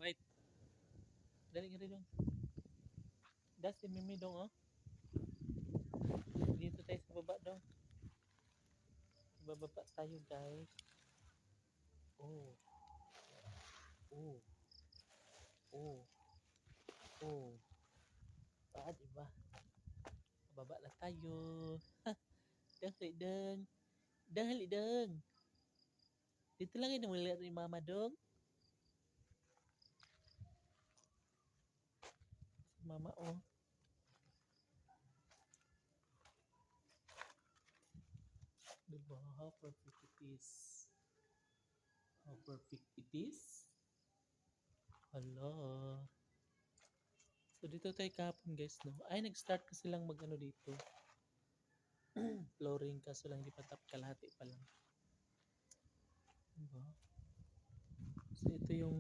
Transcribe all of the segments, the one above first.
Wait. Dali nga rin dong. Das si Mimi dong oh. Dito tayo sa baba dong. Bababa tayo guys. Oh. Oh. Oh. Oh. Diba? Baba na tayo. Dali dong. Dali dong. Dito lang yun muli ni Mama dong. Mama oh. Diba? How perfect it is. How perfect it is. Hello. So dito tayo kahapon guys no. Ay nag-start kasi lang mag-ano dito. Flooring kaso lang hindi pa tap kalahati pa lang. Diba? So ito yung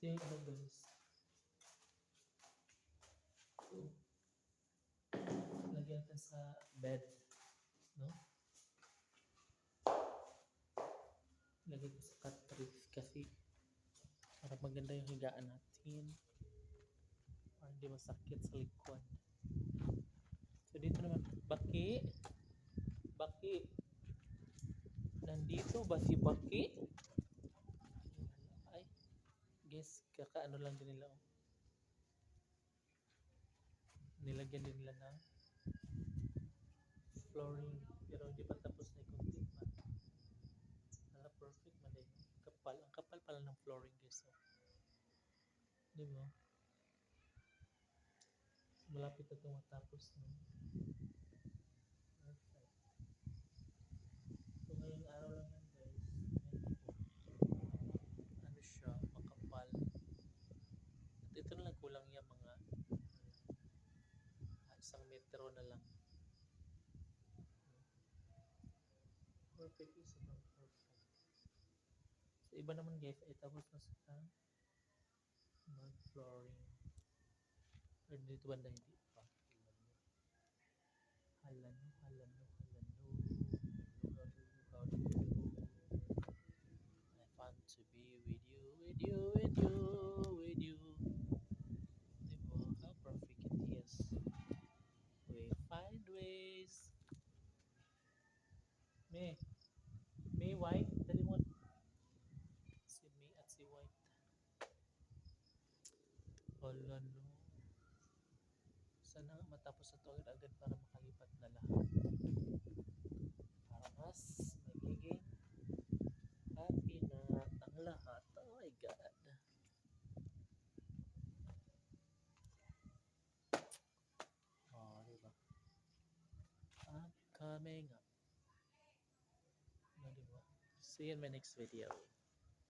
ano guys. So, lagyan natin sa bed. No? Lagyan ko sa cartridge kasi para maganda yung higaan natin. Para hindi masakit sa likod. So dito naman, Baki. Baki. Nandito ba si Baki? Ay, guys, kakaano lang din nila. Oh. Nilagyan din nila ng flooring. Pero hindi pa tapos na kunti pa. Nala perfect man din. Kapal. Ang kapal pala ng flooring guys. Oh. Di ba? Malapit na itong matapos. No? Perfect. So ngayong araw lang yan guys. Ano siya, makapal. At ito na lang kulang niya mga 1 metro na lang. Perfect is sobrang perfect. So iba naman guys, ay tapos na sa mud flooring. Or dito banda hindi pa. Halano, halano, halano. I want to be with you, with you, with you, with you. Diba? How perfect it is. We find ways. May white. Dali mo. Si May at si White. Hala no. Sana matapos na ito agad-agad para makalipat na lahat. Para mas magiging happy na ang lahat. Oh my God. Oh, diba? I'm coming up. No, diba? See you in my next video.